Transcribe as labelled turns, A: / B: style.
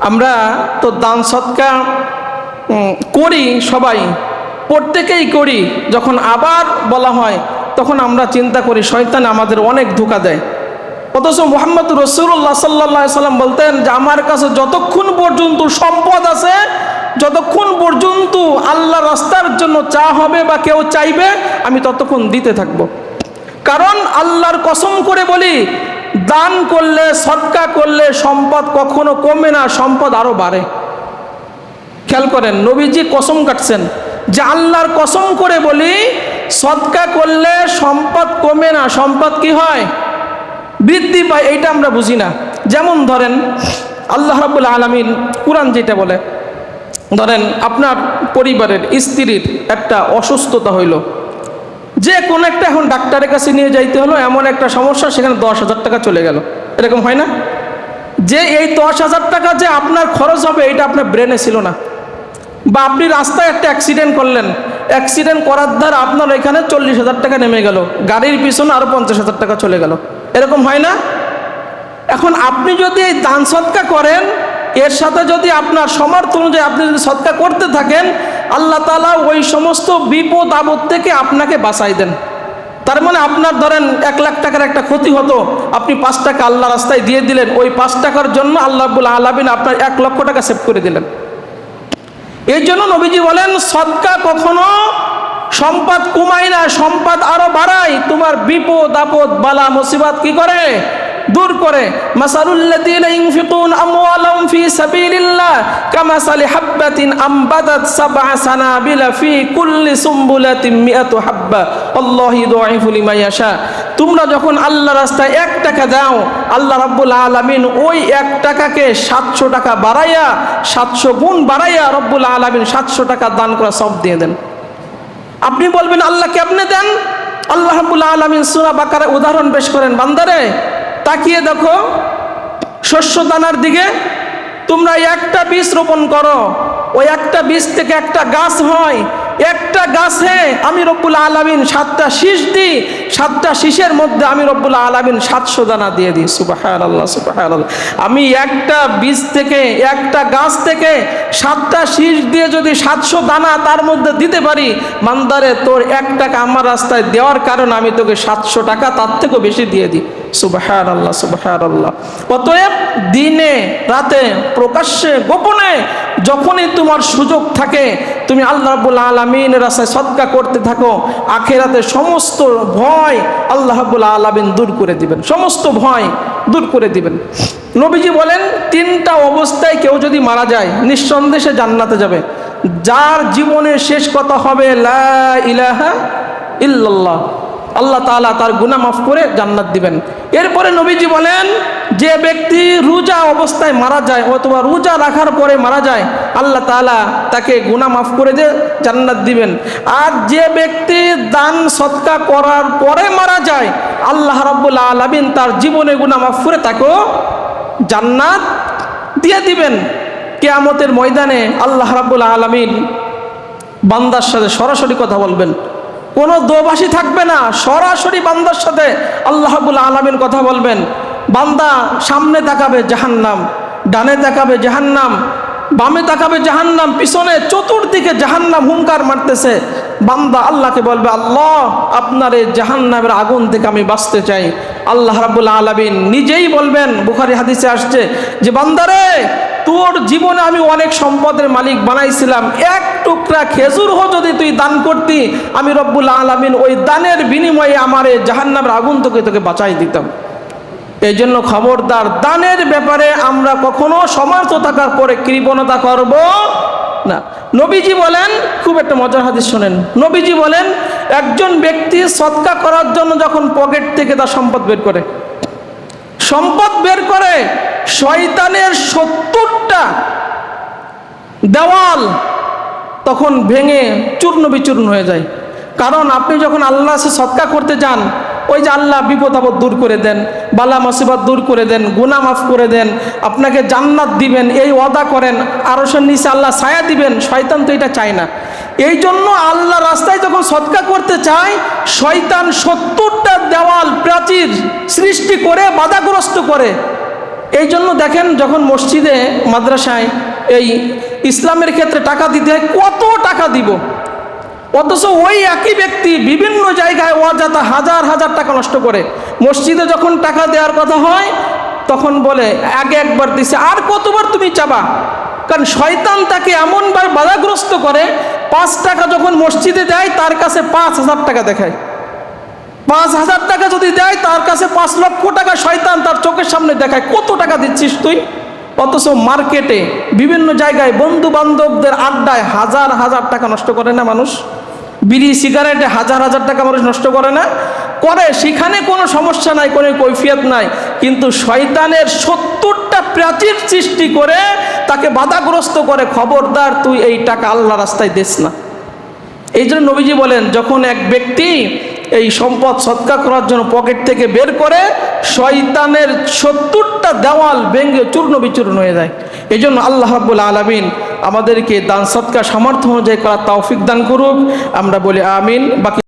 A: আমরা তো দান সৎকা করি, সবাই প্রত্যেকেই করি। যখন আবার বলা হয় তখন আমরা চিন্তা করি শয়তান আমাদের অনেক ধোঁকা দেয়। অথচ মুহাম্মদ রাসূলুল্লাহ সাল্লাল্লাহু আলাইহি সাল্লাম বলতেন যে আমার কাছে যতক্ষণ পর্যন্ত সম্পদ আছে, যতক্ষণ পর্যন্ত আল্লাহ রাস্তার জন্য চা হবে বা কেউ চাইবে, আমি ততক্ষণ দিতে থাকব। কারণ আল্লাহর কসম করে বলি, দান করলে, সদকা করলে সম্পদ কখনো কমে না, সম্পদ আরো বাড়ে। খেয়াল করেন, নবীজি কসম কাটছেন যে আল্লাহর কসম করে বলি, সদকা করলে সম্পদ কমে না, সম্পদ কি হয়? বৃদ্ধি পায়। এইটা আমরা বুঝি না। যেমন ধরেন আল্লাহ রাব্বুল আলামিন কুরআন যেটা বলে, ধরেন আপনার পরিবারের স্ত্রীর একটা অসুস্থতা হইল, যে কোনো একটা এখন ডাক্তারের কাছে নিয়ে যাইতে হলো, এমন একটা সমস্যা, সেখানে 10,000 টাকা চলে গেল। এরকম হয় না? যে এই 10,000 টাকা যে আপনার খরচ হবে এটা আপনার ব্রেনে ছিল না। বা আপনি রাস্তায় একটা অ্যাক্সিডেন্ট করলেন, অ্যাক্সিডেন্ট করার দ্বারা আপনার এখানে 40,000 টাকা নেমে গেল, গাড়ির পিছনে আরো 50,000 টাকা চলে গেল। এরকম হয় না? এখন আপনি যদি এই দান সদকা করেন, এর সাথে যদি আপনার সামর্থ্য অনুযায়ী আপনি যদি সদকা করতে থাকেন, আল্লাহ তাআলা ওই সমস্ত বিপদ আপদ থেকে আপনাকে বাঁচাই দেন। তার মানে আপনার ধরেন 1 লাখ টাকার একটা ক্ষতি হতো, আপনি 5 টাকা আল্লাহ রাস্তায় দিয়ে দিলেন, ওই 5 টাকার জন্য আল্লাহ রাব্বুল আলামিন আপনার 1 লক্ষ টাকা সেভ করে দিলেন। এই জন্য নবীজি বলেন, সদকা কখনো সম্পদ কমায় না, সম্পদ আরো বাড়ায়। তোমার বিপদ আপদ বালা মুসিবত কি করে? দূর করে। মাসালুল্লাযীনা ইউনফিকুনা আমওয়ালাহুম ফি সাবিলিল্লাহ কামাসালি হাববাতিন আমবাতাত সাবআ সানাবিলা ফি কুল্লি সুমবুলাতিন মিআতু হাব্বা আল্লাহু ইউদাইফু লিমান ইয়াশা। তোমরা যখন আল্লাহ রাস্তায় 1 টাকা দাও, আল্লাহ রাব্বুল আলামিন ওই 1 টাকাকে 700 টাকা বাড়াইয়া, 700 গুণ বাড়াইয়া রাব্বুল আলামিন 700 টাকা দান করা সব দিয়ে দেন। আপনি বলবেন আল্লাহ কেমনে দেন? আল্লাহ রাব্বুল আলামিন সূরা বাকারা উদাহরণ পেশ করেন, বান্দারে তাকিয়ে দেখো শস্য দানার দিকে। তোমরা একটা বীজ রোপণ করো, ওই একটা বীজ থেকে একটা গাছ হয়। একটা গাছে আমি রব্বুল আলামিন 7টা শীষ দিই, 7টা শীষের মধ্যে আমি রব্বুল আলামিন 700 দানা দিয়ে দিই। সুবহানাল্লাহ, সুবহানাল্লাহ। আমি একটা বীজ থেকে, একটা গাছ থেকে 7টা শীষ দিয়ে যদি 700 দানা তার মধ্যে দিতে পারি, মান্দারে তোর 1 টাকা আমার রাস্তায় দেওয়ার কারণে আমি তোকে 700 টাকা তার থেকেও বেশি দিয়ে দিই। সুবহানাল্লাহ, সুবহানাল্লাহ। অতএব দিনে রাতে, প্রকাশ্যে গোপনে, যখনই তোমার সুযোগ থাকে তুমি আল্লাহ রাব্বুল আলামিনের রাস্তায় সদকা করতে থাকো। আখিরাতে সমস্ত ভয় আল্লাহ রাব্বুল আলামিন দূর করে দিবেন, সমস্ত ভয় দূর করে দিবেন। নবীজি বলেন 3টা অবস্থায় কেউ যদি মারা যায় নিঃসন্দেহে জান্নাতে যাবে। যার জীবনের শেষ কথা হবে লা ইলাহা ইল্লাল্লাহ, আল্লাহ তাআলা তার গুনাহ মাফ করে জান্নাত দিবেন। এরপরে নবীজি বলেন, যে ব্যক্তি রোজা অবস্থায় মারা যায় অথবা রোজা রাখার পরে মারা যায়, আল্লাহ তাআলা তাকে গুনাহ মাফ করে দিয়ে জান্নাত দিবেন। আর যে ব্যক্তি দান সদকা করার পরে মারা যায়, আল্লাহ রাব্বুল আলামিন তার জীবনে গুনাহ মাফ করে তাকেও জান্নাত দিয়ে দিবেন। কিয়ামতের ময়দানে আল্লাহ রাব্বুল আলামিন বান্দার সাথে সরাসরি কথা বলবেন, কোনো দোবাসী থাকবে না, সরাসরি বান্দার সাথে আল্লাহ রাব্বুল আলামিন কথা বলবেন। বান্দা সামনে তাকাবে জাহান্নাম, ডানে তাকাবে জাহান্নাম, বামে তাকাবে জাহান্নাম, পিছনে চতুর্দিকে জাহান্নাম হুঙ্কার মারতেছে। বান্দা আল্লাহকে বলবে, আল্লাহ আপনার এই জাহান্নামের আগুন থেকে আমি বাঁচতে চাই। আল্লাহ রাব্বুল আলামিন নিজেই বলবেন, বুখারী হাদিসে আসছে যে বান্দারে তোর জীবনে আমি অনেক সম্পদের মালিক বানাইছিলাম, 1 টুকরা খেজুর যদি তুই দান করতি, আমি রব্বুল আলামিন ওই দানের বিনিময়ে আমার এই জাহান্নামের আগুন থেকে তোকে বাঁচাই দিতাম। এই জন্য খবরদার, দানের ব্যাপারে আমরা কখনো সমর্থ থাকার পরে কৃপণতা করব না। নবীজি বলেন, খুব একটা মজার হাদিস শোনেন, নবীজি বলেন একজন ব্যক্তি সদকা করার জন্য যখন পকেট থেকে তার সম্পদ বের করে শয়তানের 70টা দেওয়াল তখন ভেঙে চূর্ণ বিচূর্ণ হয়ে যায়। কারণ আপনি যখন আল্লাহর কাছে সদকা করতে যান, ওই যে আল্লাহ বিপদ আপদ দূর করে দেন, বালা মুসিবত দূর করে দেন, গুনাহ মাফ করে দেন, আপনাকে জান্নাত দিবেন, এই ওয়াদা করেন, আরশের নিচে আল্লাহ ছায়া দিবেন। শয়তান তো এটা চায় না। এই জন্য আল্লাহ রাস্তায় যখন সদকা করতে চায়, শয়তান 70টা দেওয়াল প্রাচীর সৃষ্টি করে বাধাগ্রস্ত করে। এই জন্য দেখেন যখন মসজিদে মাদ্রাসায় এই ইসলামের ক্ষেত্রে টাকা দিতে হয়, কত টাকা দিব, অথচ ওই একই ব্যক্তি বিভিন্ন জায়গায় অযথা হাজার হাজার টাকা নষ্ট করে। মসজিদে যখন টাকা দেওয়ার কথা হয় তখন বলে আগে একবার দিছে, আর কতবার তুমি চাবা? কারণ শয়তান তাকে এমনভাবে বাধাগ্রস্ত করে, 5 টাকা যখন মসজিদে দেয় তার কাছে 5,000 টাকা দেখায়, 5,000 টাকা যদি দেয় তার কাছে 5 লক্ষ টাকা শয়তান তার চোখের সামনে দেখায়। কত টাকা দিচ্ছিস তুই? অথচ মার্কেটে বিভিন্ন জায়গায় বন্ধু বান্ধবদের আড্ডায় হাজার হাজার টাকা নষ্ট করে না মানুষ? বিড়ি সিগারেটে হাজার হাজার টাকা মানুষ নষ্ট করে না? করে, সেখানে কোনো সমস্যা নাই, কোনো কৈফিয়ত নাই। কিন্তু শয়তানের 70টা প্রাচীর সৃষ্টি করে তাকে বাধাগ্রস্ত করে, খবরদার তুই এই টাকা আল্লাহ রাস্তায় দিস না। এই জন্য নবীজি বলেন, যখন এক ব্যক্তি এই সম্পদ সদকা করার জন্য পকেট থেকে বের করে, শয়তানের 70টা দেওয়াল ভেঙে চূর্ণ বিচূর্ণ হয়ে যায়। এই জন্য আল্লাহ রাব্বুল আলামিন আমাদেরকে দান সদকা সামর্থ্য অনুযায়ী করার তৌফিক দান করুক। আমরা বলি আমিন। বাকি